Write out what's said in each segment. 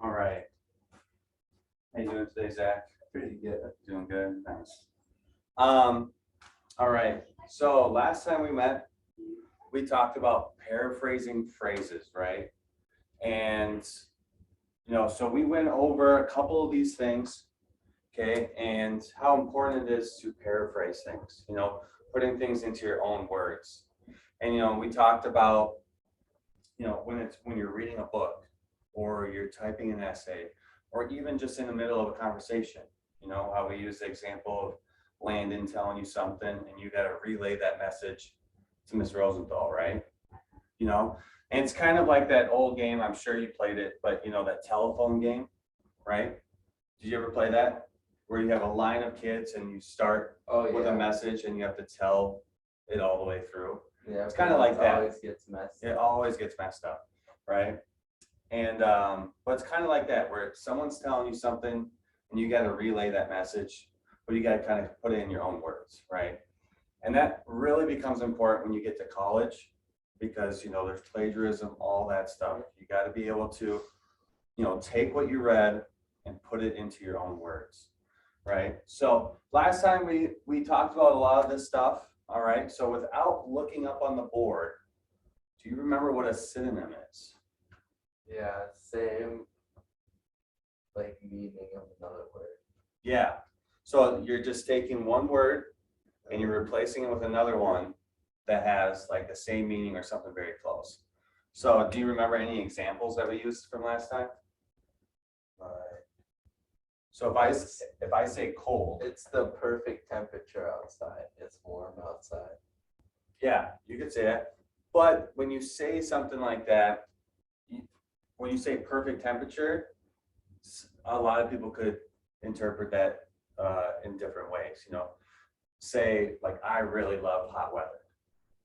All right. How you doing today, Zach? Pretty good. Doing good. Nice. All right. So last time we met, we talked about paraphrasing phrases, right? And so we went over a couple of these things, okay, and how important it is to paraphrase things, putting things into your own words. And we talked about, when you're reading a book or you're typing an essay or even just in the middle of a conversation, how we use the example of Landon telling you something and you got to relay that message to Miss Rosenthal, right? And it's kind of like that old game. I'm sure you played it, but that telephone game, right? Did you ever play that? Where you have a line of kids and you start with a message and you have to tell it all the way through. Yeah, it's kind of like that. Always gets messed. It always gets messed up, right? And but it's kind of like that, where someone's telling you something and you got to relay that message, but you got to kind of put it in your own words, right? And that really becomes important when you get to college, because there's plagiarism, all that stuff. You got to be able to, take what you read and put it into your own words, right? So last time we talked about a lot of this stuff. All right. So without looking up on the board, do you remember what a synonym is? Yeah, same like meaning of another word. Yeah. So you're just taking one word and you're replacing it with another one that has like the same meaning or something very close. So do you remember any examples that we used from last time? So if I say cold, It's the perfect temperature outside. It's warm outside. yeah, you could say that. But when you say something like that, when you say perfect temperature, a lot of people could interpret that in different ways. Say like, I really love hot weather.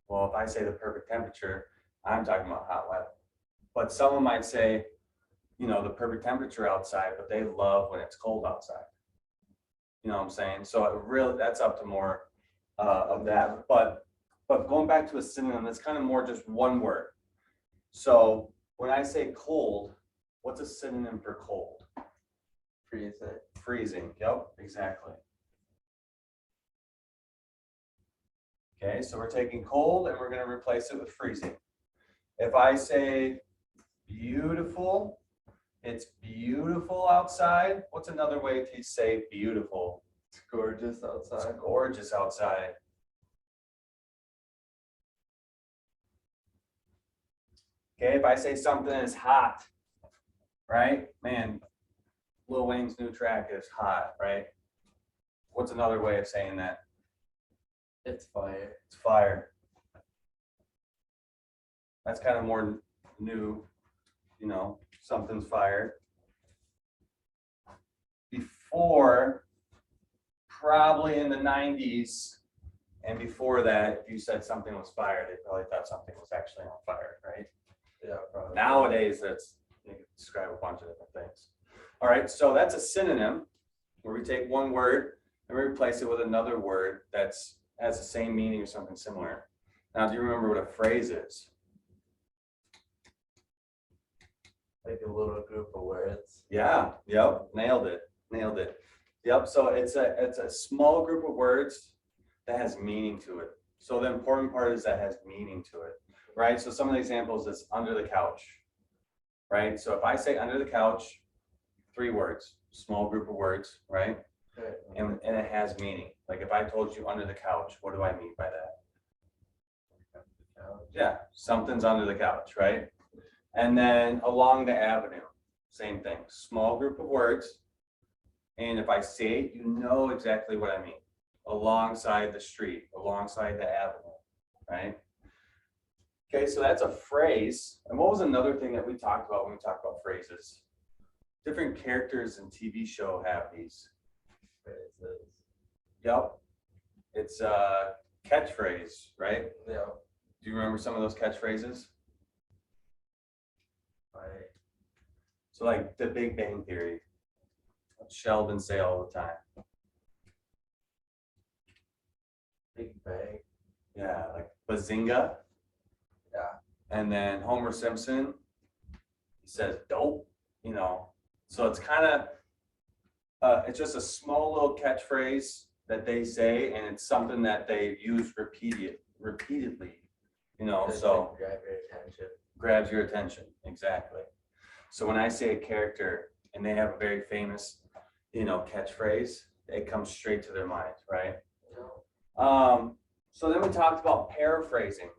Well, if I say the perfect temperature, I'm talking about hot weather. But someone might say, the perfect temperature outside, but they love when it's cold outside. You know what I'm saying? So that's up to more of that. But going back to a synonym, that's kind of more just one word. So when I say cold, what's a synonym for cold? Freezing. Freezing. Yep, exactly. Okay, so we're taking cold and we're going to replace it with freezing. If I say beautiful, it's beautiful outside. What's another way to say beautiful? It's gorgeous outside. It's gorgeous outside. Okay, if I say something is hot, right? Man, Lil Wayne's new track is hot, right? What's another way of saying that? It's fire. It's fire. That's kind of more new, something's fire. Before, probably in the 90s, and before that, if you said something was fire, they probably thought something was actually on fire, right? Yeah, probably. Nowadays, you can describe a bunch of different things. All right, so that's a synonym, where we take one word and we replace it with another word that has the same meaning or something similar. Now, do you remember what a phrase is? Like a little group of words. Yeah, yep, nailed it. Yep, so it's a small group of words that has meaning to it. So the important part is that has meaning to it, right? So some of the examples is under the couch, right? So if I say under the couch, 3 words, small group of words, right? Okay. And it has meaning. Like if I told you under the couch, what do I mean by that? Yeah, something's under the couch, right? And then along the avenue, same thing, small group of words. And if I say it, you know exactly what I mean. Alongside the street, alongside the avenue, right? Okay, so that's a phrase. And what was another thing that we talked about when we talked about phrases? Different characters in TV show have these Phrases. Yep. It's a catchphrase, right? Yeah. Do you remember some of those catchphrases? Right. So like the Big Bang Theory. Sheldon say all the time. Big Bang. Yeah, like Bazinga. Yeah. And then Homer Simpson, he says dope, So it's kind of, it's just a small little catchphrase that they say, and it's something that they use repeatedly, you know, Just so to grab your attention. grabs your attention, exactly. So when I say a character and they have a very famous, you know, catchphrase, it comes straight to their mind, right? So then we talked about paraphrasing.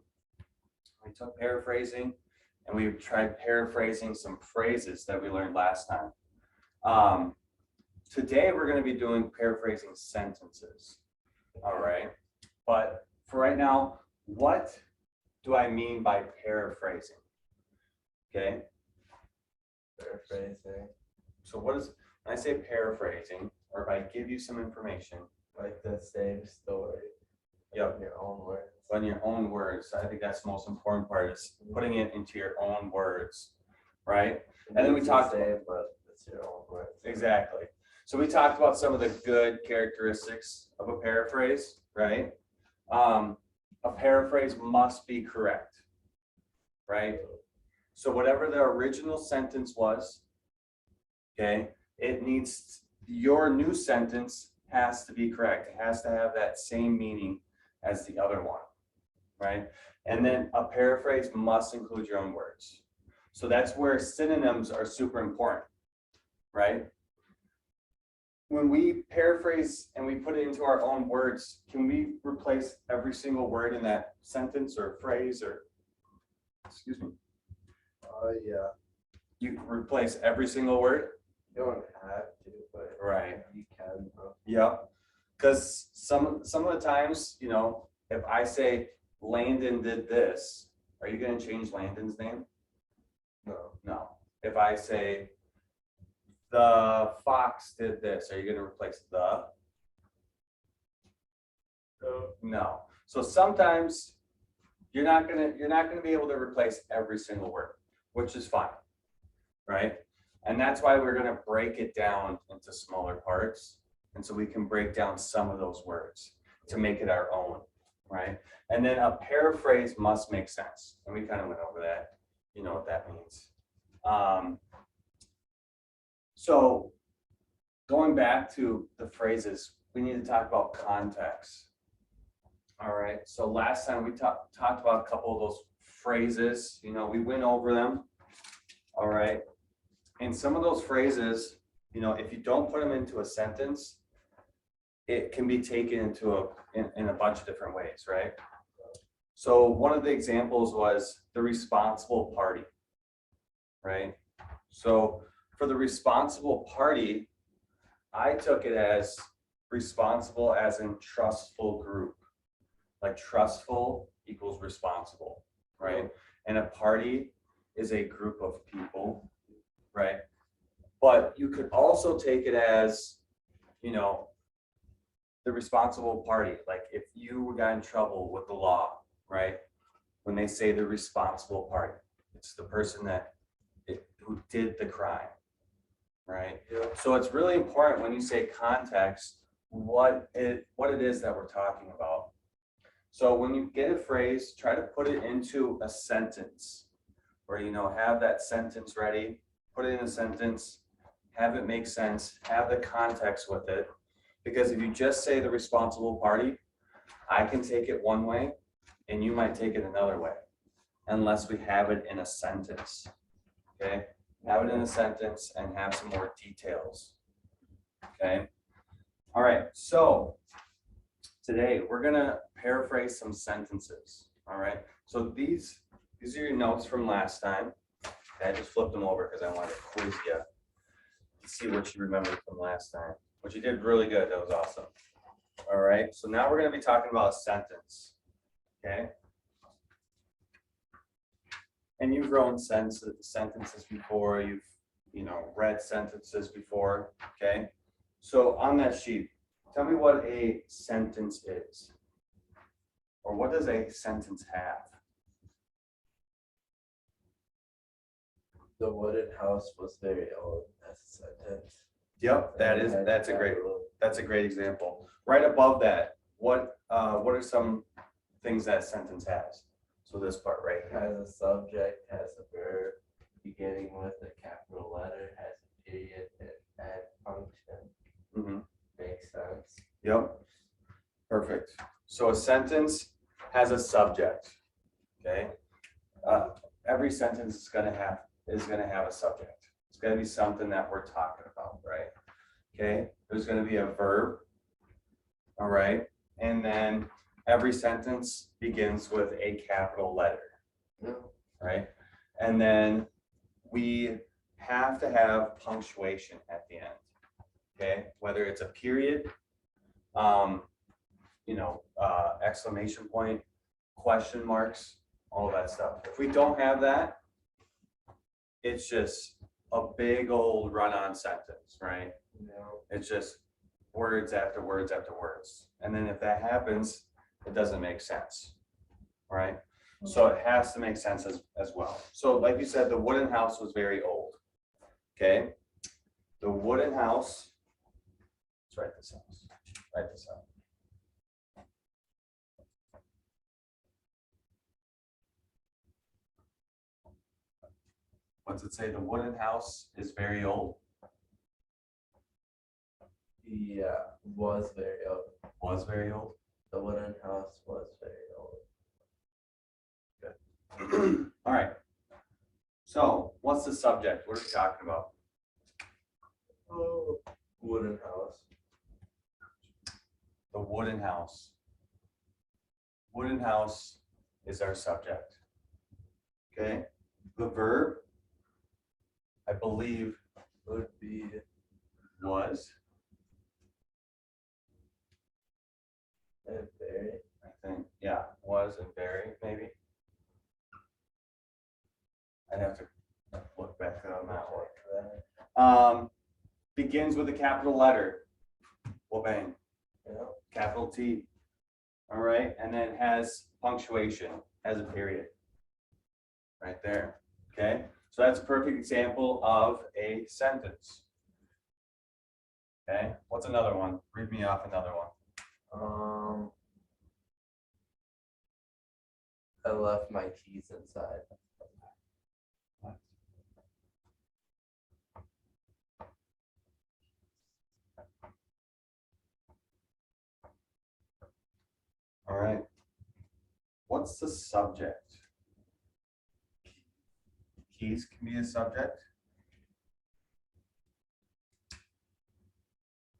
We took paraphrasing and we tried paraphrasing some phrases that we learned last time. Today we're going to be doing paraphrasing sentences. All right. But for right now, what do I mean by paraphrasing? Okay. Paraphrasing. So when I say paraphrasing, or if I give you some information, Like the same story. Yep. In your own words. in your own words, I think that's the most important part is putting it into your own words, right? And then we It's talked the same, but it's your own words. Exactly. So we talked about some of the good characteristics of a paraphrase, right? A paraphrase must be correct, right? So whatever the original sentence was, okay, your new sentence has to be correct. It has to have that same meaning as the other one, right? And then a paraphrase must include your own words. So that's where synonyms are super important, right? When we paraphrase and we put it into our own words, can we replace every single word in that sentence or phrase or, excuse me, Yeah. you replace every single word? You don't have to, but Right. you can, bro. Yeah. Because some of the times, you know, if I say Landon did this, are you going to change Landon's name? No. No. If I say the fox did this, are you going to replace the? No. So sometimes you're not gonna be able to replace every single word, which is fine, right? And that's why we're gonna break it down into smaller parts, and so we can break down some of those words to make it our own, right? And then a paraphrase must make sense, and we kind of went over that. You know what that means. So going back to the phrases, we need to talk about context. All right, so last time we talked about a couple of those phrases, you know, we went over them. All right, and some of those phrases, you know, if you don't put them into a sentence, it can be taken in a bunch of different ways, right? So one of the examples was the responsible party, right? So for the responsible party, I took it as responsible as in trustful group. Like trustful equals responsible, right? And a party is a group of people, right? But you could also take it as, you know, the responsible party. Like if you got in trouble with the law, right? When they say the responsible party, it's the person who did the crime, right? Yeah. So it's really important when you say context, what it is that we're talking about. So when you get a phrase, try to put it into a sentence where, you know, have that sentence ready, put it in a sentence, have it make sense, have the context with it. Because if you just say the responsible party, I can take it one way and you might take it another way, unless we have it in a sentence, okay? Have it in a sentence and have some more details, okay? All right, so today we're gonna paraphrase some sentences. All right. So these are your notes from last time. I just flipped them over because I wanted to quiz you to see what you remembered from last time, which you did really good. That was awesome. All right. So now we're gonna be talking about a sentence. Okay. And you've written sentences before. You've, you know, read sentences before. Okay. So on that sheet, tell me what a sentence is, or what does a sentence have? The wooden house was very old. That's a sentence. Yep, that's a great example. Right above that, what are some things that sentence has? So this part right here. Has a subject, has a verb, beginning with a capital letter, has a period, Yep. Perfect. So a sentence has a subject. Okay. Every sentence is gonna have a subject. It's gonna be something that we're talking about, right? Okay. There's gonna be a verb. All right. And then every sentence begins with a capital letter. Yeah. Right? And then we have to have punctuation at the end. Okay, whether it's a period, exclamation point, question marks, all that stuff. If we don't have that, it's just a big old run-on sentence, right? No. It's just words after words after words. And then if that happens, it doesn't make sense, right? So it has to make sense as well. So like you said, the wooden house was very old. Okay. The wooden house, let's write this out. Write this out. What's it say? The wooden house is very old. Yeah, was very old. Was very old. The wooden house was very old. All right. So what's the subject? What are we talking about? Oh, wooden house. The wooden house. Wooden house is our subject. Okay. The verb, I believe, Would be was. and very. I think, yeah, was and very, maybe. I'd have to look back on that one. Begins with a capital letter. Well, bang, Yeah. capital T. All right, and then has punctuation, has a period. Right there. Okay, so that's a perfect example of a sentence. Okay, what's another one? Read me off another one. I left my keys inside. All right. What's the subject? Keys can be a subject.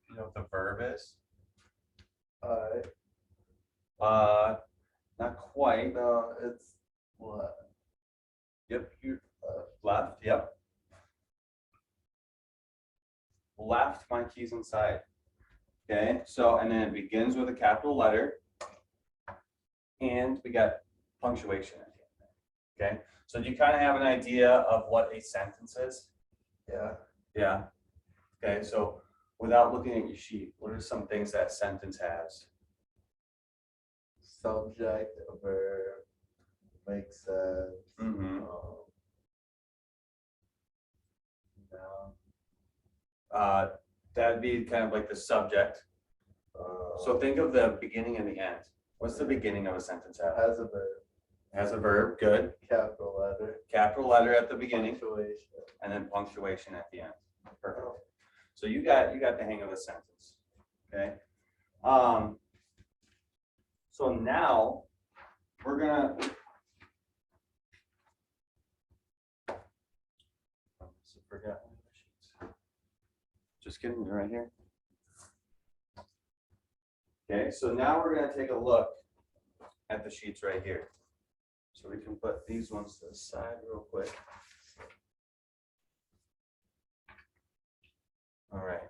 You know what the verb is? Not quite. No, it's what? Yep, you left. Yep. Left my keys inside. Okay, so and then it begins with a capital letter. And we got punctuation at the end. Okay, so do you kind of have an idea of what a sentence is? Yeah. Yeah. Okay, so without looking at your sheet, what are some things that sentence has? Subject, a verb, makes sense. Mm-hmm. Noun. That'd be kind of like the subject. So think of the beginning and the end. What's the beginning of a sentence have? Has a verb, Has a verb, good. capital letter, Capital letter at the beginning, punctuation. and then punctuation at the end. Perfect. So you got the hang of the sentence. Okay. So now we're gonna. Forgot one of the sheets. Just kidding, they're right here. Okay, so now we're gonna take a look at the sheets right here. So we can put these ones to the side real quick. All right.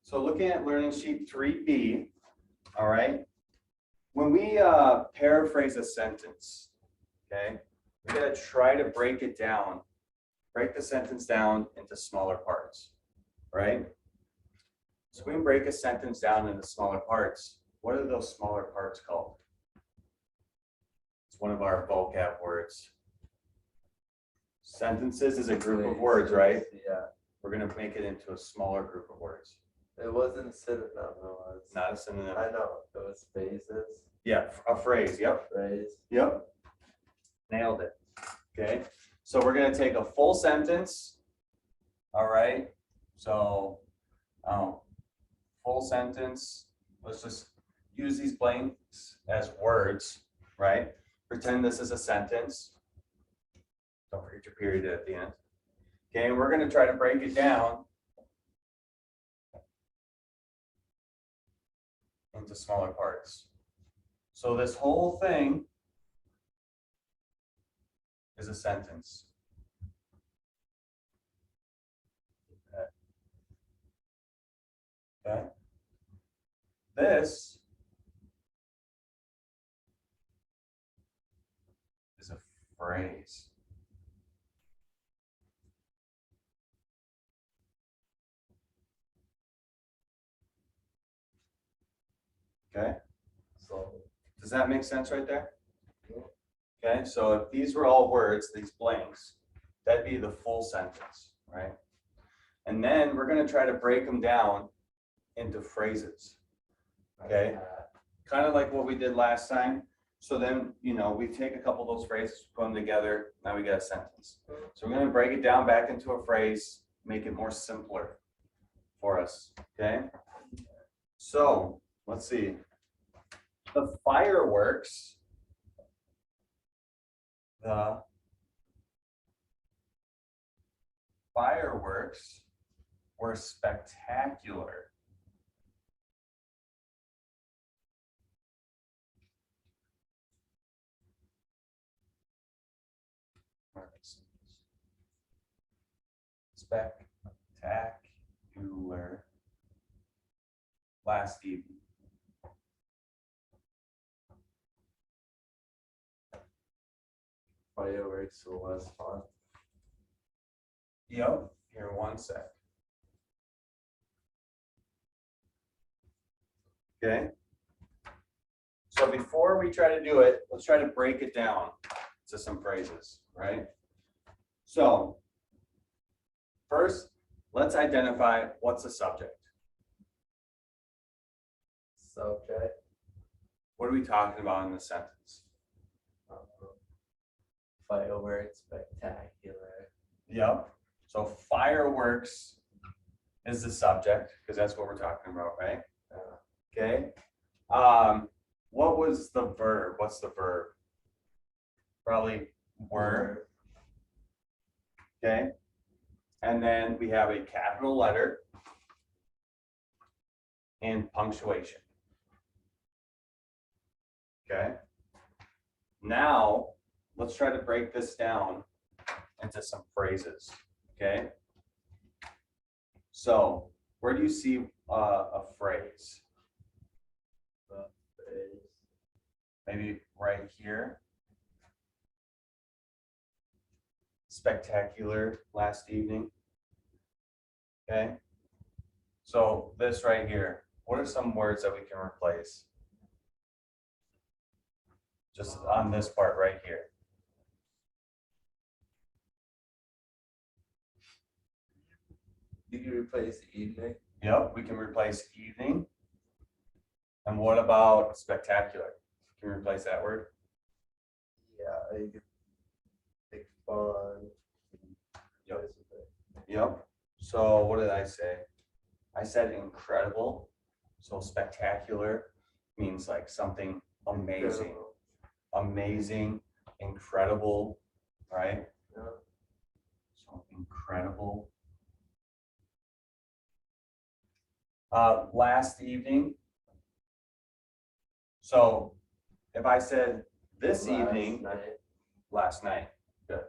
So looking at learning sheet 3B, all right. When we paraphrase a sentence, okay, we gotta try to break it down, break the sentence down into smaller parts, right? So we can break a sentence down into smaller parts. What are those smaller parts called? It's one of our vocab words. Sentences is a group of words, right? Yeah. We're gonna make it into a smaller group of words. It wasn't a synonym, it was. Not a synonym. I know, it was phases, Yeah, a phrase, yep. phrase. Yep. Nailed it. Okay, so we're gonna take a full sentence. All right, so full sentence let's just use these blanks as words, right? Pretend this is a sentence. Don't forget your period at the end. Okay, and we're going to try to break it down into smaller parts. So this whole thing is a sentence. Okay. This is a phrase. Okay. So, Does that make sense right there? Okay, so if these were all words, these blanks, that'd be the full sentence, right? And then we're going to try to break them down into phrases. Okay. Kind of like what we did last time. So then, we take a couple of those phrases, put them together. Now we got a sentence. So we're going to break it down back into a phrase, make it more simpler for us. Okay. So let's see. The fireworks were spectacular. Spectacular last evening. fireworks was fun. Yep, here one sec. Okay. So before we try to do it, let's try to break it down to some phrases, right? So first, let's identify what's a subject. Subject. What are we talking about in this sentence? Fireworks spectacular. Yep. So fireworks is the subject because that's what we're talking about, right? Okay. What was the verb? What's the verb? Probably were. Okay. And then we have a capital letter and punctuation. Okay. Now let's try to break this down into some phrases. Okay. So where do you see a phrase? Maybe right here. Spectacular last evening. Okay. So this right here, what are some words that we can replace? Just on this part right here. You can replace evening. Yep, we can replace evening. And what about spectacular? Can we replace that word? Yeah, you could take fun. Yep. Yep. So what did I say? I said incredible. So spectacular means like something amazing. Incredible. Amazing, incredible, right? Yeah. So incredible. Last evening. So if I said this evening, last night, good.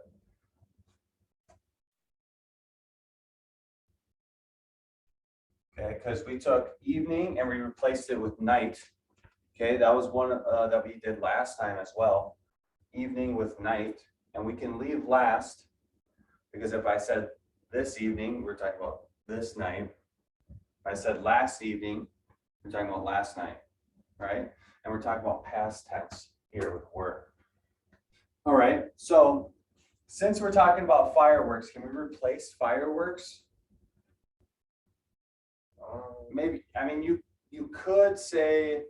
Okay, because we took evening and we replaced it with night. Okay, that was one that we did last time as well. Evening with night, and we can leave last because if I said this evening, we're talking about this night. If I said last evening, we're talking about last night, right? And we're talking about past tense here with were. All right, so since we're talking about fireworks, can we replace fireworks? Maybe, I mean, you could say,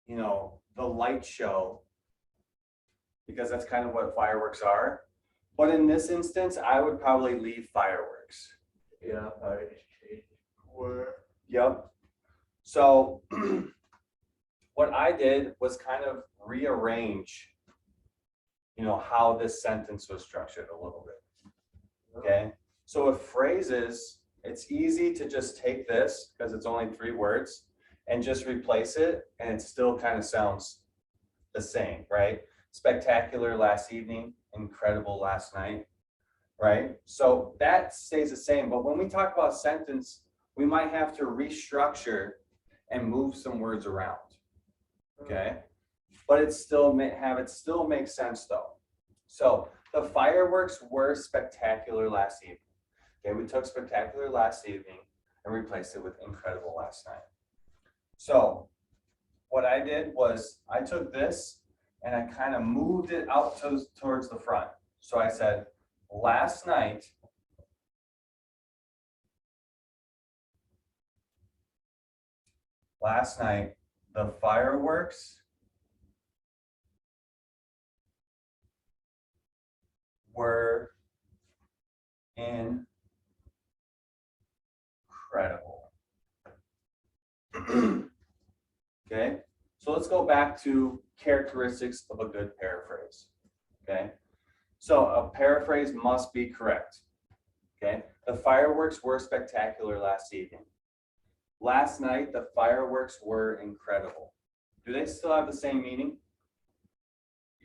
the light show, because that's kind of what fireworks are. But in this instance, I would probably leave fireworks. Yeah, I change were. Yep. So what I did was kind of rearrange, how this sentence was structured a little bit. Okay, so with phrases, it's easy to just take this because it's only 3 words and just replace it, and it still kind of sounds the same, right? Spectacular last evening, incredible last night, right? So that stays the same, but when we talk about sentence, we might have to restructure and move some words around, okay? But it still make sense though. So the fireworks were spectacular last evening. Okay, we took spectacular last evening and replaced it with incredible last night. So what I did was I took this and I kind of moved it out towards the front. So I said, last night, the fireworks were incredible. Okay, so let's go back to characteristics of a good paraphrase. Okay, so a paraphrase must be correct. Okay, the fireworks were spectacular last evening. Last night, the fireworks were incredible. Do they still have the same meaning?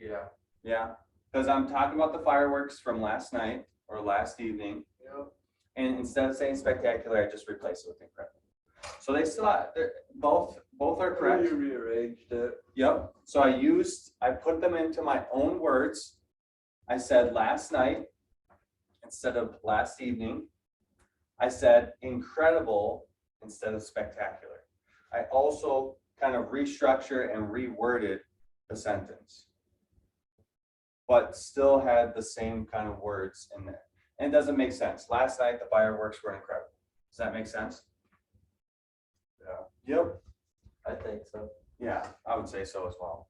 Yeah. Yeah, because I'm talking about the fireworks from last night or last evening. Yep. And instead of saying spectacular, I just replaced it with incredible. So they still have, both are correct. You rearranged it. Yep. So I put them into my own words. I said last night instead of last evening. I said incredible instead of spectacular. I also kind of restructured and reworded the sentence, but still had the same kind of words in there. And it doesn't make sense. Last night, the fireworks were incredible. Does that make sense? Yeah. Yep. I think so. Yeah, I would say so as well.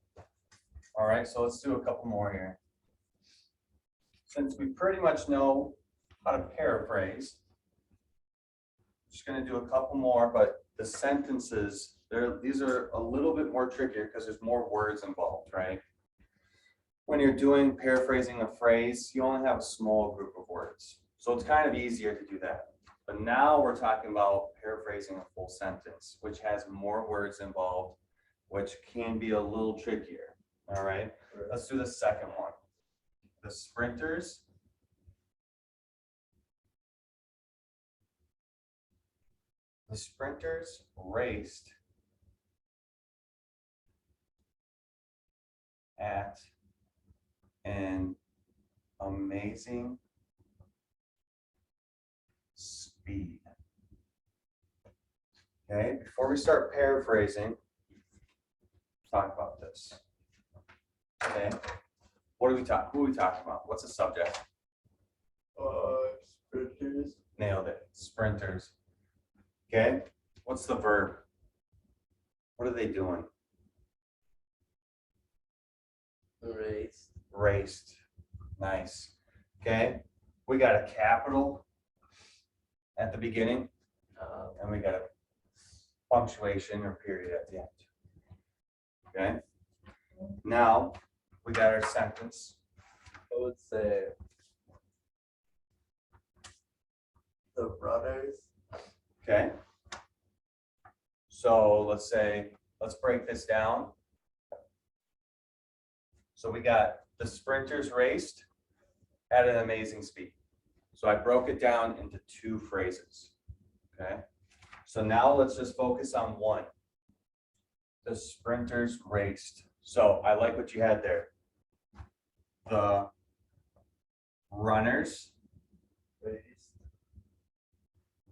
All right, so let's do a couple more here. Since we pretty much know how to paraphrase, I'm just going to do a couple more, but the sentences, these are a little bit more trickier because there's more words involved, right? When you're doing paraphrasing a phrase, you only have a small group of words. So it's kind of easier to do that. But now we're talking about paraphrasing a full sentence, which has more words involved, which can be a little trickier. All right, let's do the second one. The sprinters raced at an amazing speed. Okay, before we start paraphrasing, talk about this. Okay, who are we talking about? What's the subject? Sprinters. Nailed it. Sprinters. Okay, what's the verb? What are they doing? Raced. Nice. Okay, we got a capital at the beginning, and we got a punctuation or period at the end. Okay, now we got our sentence. I would say the runners. Okay, so let's break this down. So we got the sprinters raced at an amazing speed. So I broke it down into 2 phrases. Okay, so now let's just focus on one. The sprinters raced. So I like what you had there. The runners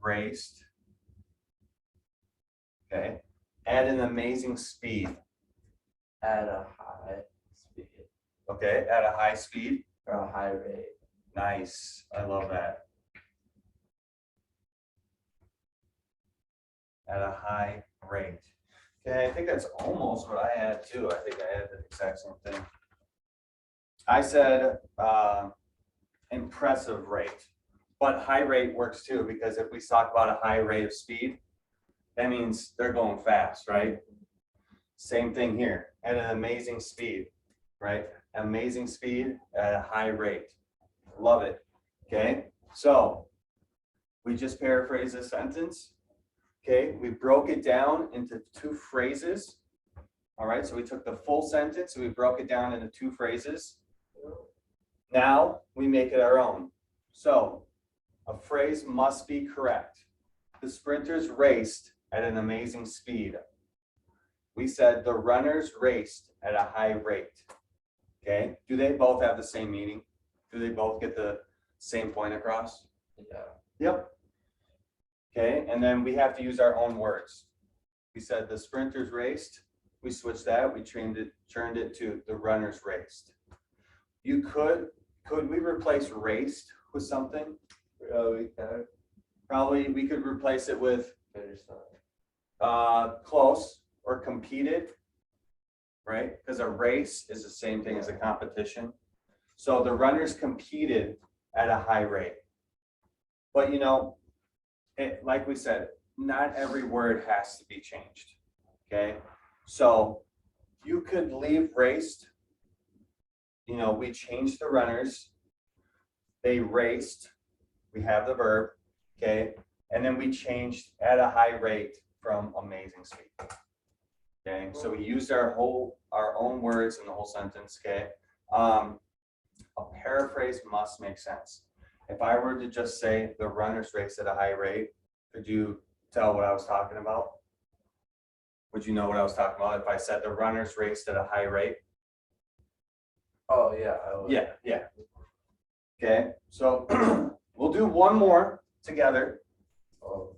raced. Okay, at an amazing speed. At a high speed. Okay, at a high speed. Or a high rate. Nice. I love that. At a high rate. Okay, I think that's almost what I had too. I think I had the exact same thing. I said impressive rate, but high rate works too, because if we talk about a high rate of speed, that means they're going fast, right? Same thing here, at an amazing speed, right? Amazing speed at a high rate. Love it. Okay, so we just paraphrased this sentence. Okay, we broke it down into two phrases. All right, so we took the full sentence, so we broke it down into two phrases. Now we make it our own. So a phrase must be correct. The sprinters raced at an amazing speed. We said the runners raced at a high rate. Okay, do they both have the same meaning? Do they both get the same point across? Yeah. Yep. Okay, and then we have to use our own words. We said the sprinters raced. We switched that. We turned it to the runners raced. You could we replace raced with something? We can Probably we could replace it with finish that. close or competed, right? Because a race is the same thing as a competition. So the runners competed at a high rate. But you know, like we said, not every word has to be changed. Okay, so you could leave raced. You know, we changed the runners. They raced. We have the verb. Okay, and then we changed at a high rate from amazing speed. Okay, so we used our own words in the whole sentence. Okay, a paraphrase must make sense. If I were to just say the runners raced at a high rate, could you tell what I was talking about? Would you know what I was talking about if I said the runners raced at a high rate? Oh yeah, I would. Yeah. Okay, so we'll do one more together. Oh,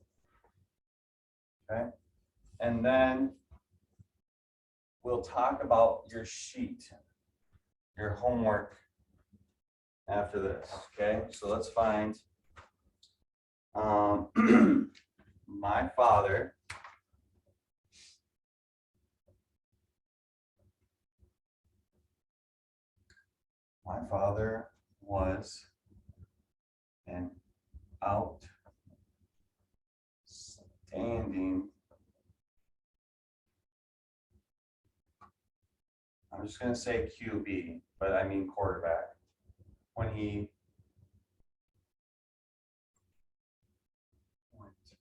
Okay, and then we'll talk about your sheet, your homework after this. Okay, so let's find my father was an outstanding, I'm just going to say QB, but I mean quarterback, when he went to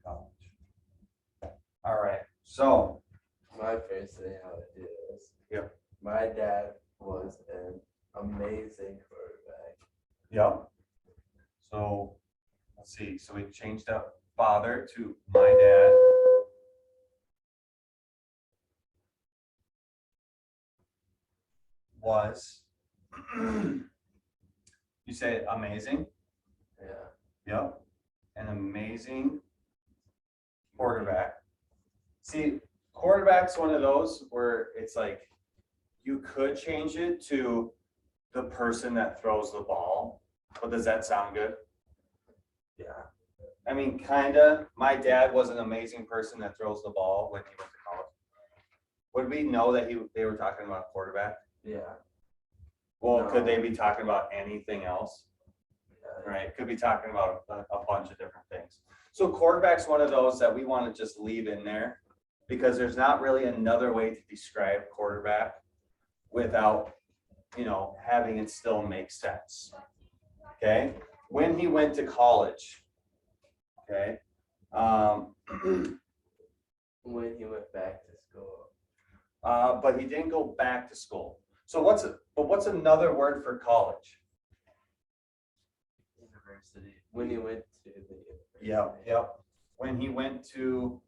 college. All right, so my first thing how it is. Yep. My dad was an amazing quarterback. yep. So let's see. So we changed up father to my dad. Was you say amazing? Yeah. Yep. An amazing quarterback. See, quarterback's one of those where it's like you could change it to the person that throws the ball. But does that sound good? Yeah. I mean, kinda. My dad was an amazing person that throws the ball when he went to college. Would we know that they were talking about quarterback? Yeah. Well, No. could they be talking about anything else? Yeah. Right? Could be talking about a bunch of different things. So quarterback's one of those that we want to just leave in there because there's not really another way to describe quarterback without, you know, having it still make sense. Okay. When he went to college. Okay. When he went back to school. But he didn't go back to school. So what's another word for college? University. When he went to the university. Yep. When he went to,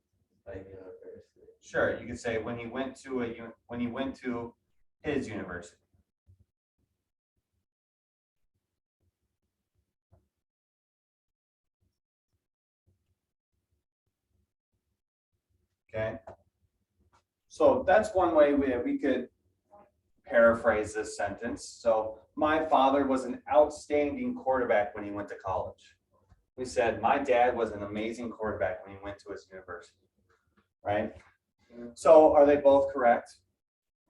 Like university. sure, you could say when he went to his university. Okay. So that's one way we could paraphrase this sentence. So my father was an outstanding quarterback when he went to college. We said my dad was an amazing quarterback when he went to his university. Right? So are they both correct?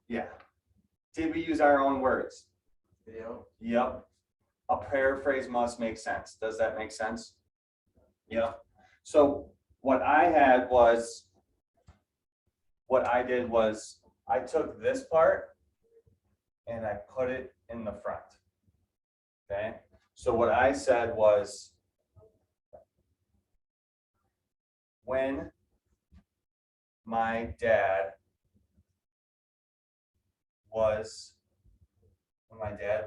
Yeah. Did we use our own words? Yeah. Yep. A paraphrase must make sense. Does that make sense? Yep. So what I had was what I did was I took this part and I put it in the front. Okay, so what I said was, when my dad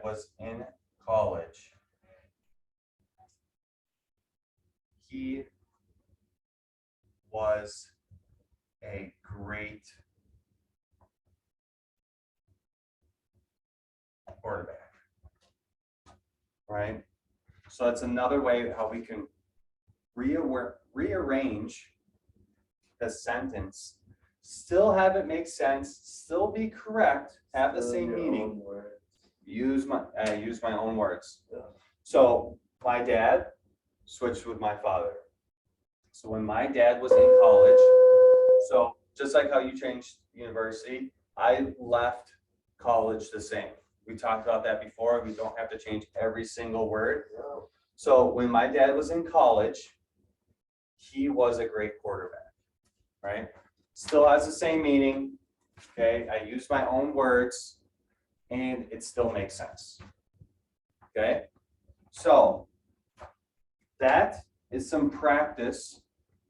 was in college, he was a great quarterback. Right? So that's another way how we can rearrange the sentence, still have it make sense, still be correct, have the same meaning. Use my own words. Yeah. So my dad switched with my father. So when my dad was in college, so just like how you changed university, I left college the same. We talked about that before. We don't have to change every single word. No. So when my dad was in college, he was a great quarterback, right? Still has the same meaning. Okay, I use my own words and it still makes sense. Okay, so that is some practice.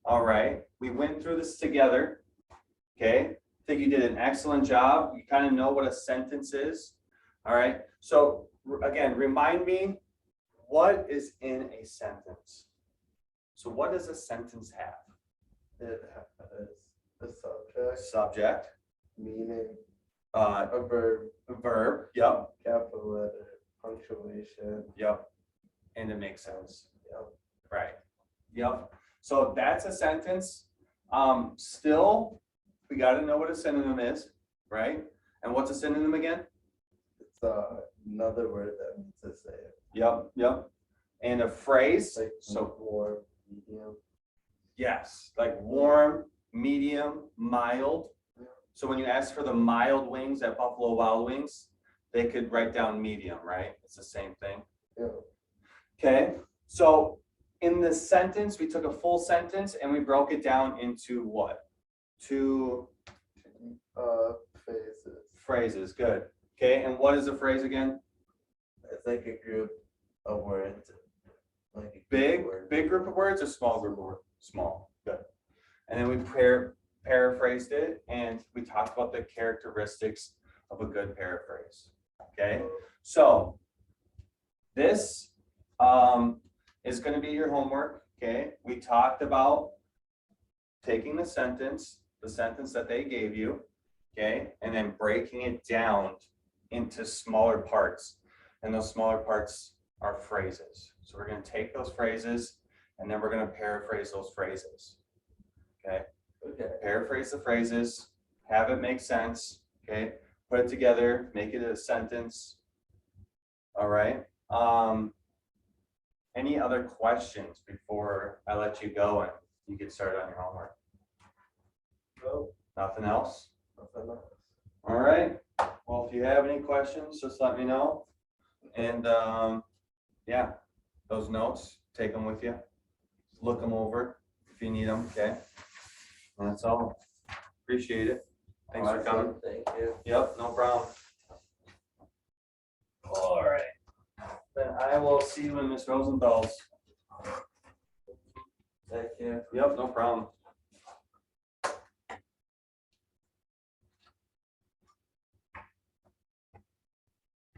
All right, we went through this together. Okay, I think you did an excellent job. You kind of know what a sentence is. All right, so again, remind me, what is in a sentence? So what does a sentence have? It has a subject, Subject, meaning, a a verb, verb, yep, capital letter, punctuation. yep, and it makes sense. Yep. Right. Yep. So that's a sentence. Still, we got to know what a synonym is, right? And what's a synonym again? It's another word that means the same. Yep. Yep. And a phrase. Like So warm, medium. yes, like warm, medium, mild. So when you ask for the mild wings at Buffalo Wild Wings, they could write down medium, right? It's the same thing. Yeah. Okay. So in this sentence, we took a full sentence and we broke it down into what? Two Phases. phrases. Good. Okay. And what is a phrase again? It's like a group of words. Like a group Big, of words. big group of words or small group of words? Small. Good. And then we paraphrased it and we talked about the characteristics of a good paraphrase. Okay. So this is going to be your homework. Okay. We talked about taking the sentence that they gave you, okay, and then breaking it down into smaller parts. And those smaller parts are phrases. So we're going to take those phrases and then we're going to paraphrase those phrases. Okay. Okay. Paraphrase the phrases, have it make sense. Okay. Put it together, make it a sentence. All right. Any other questions before I let you go and you get started on your homework? No, Nothing else? nothing else. All right. Well, if you have any questions, just let me know. And yeah, those notes, take them with you. Look them over if you need them. Okay. And that's all. Appreciate it. Thanks for coming. Thank you. Yep, no problem. All right. Then I will see you in Miss Rosenthal's. Thank you. Yep, no problem.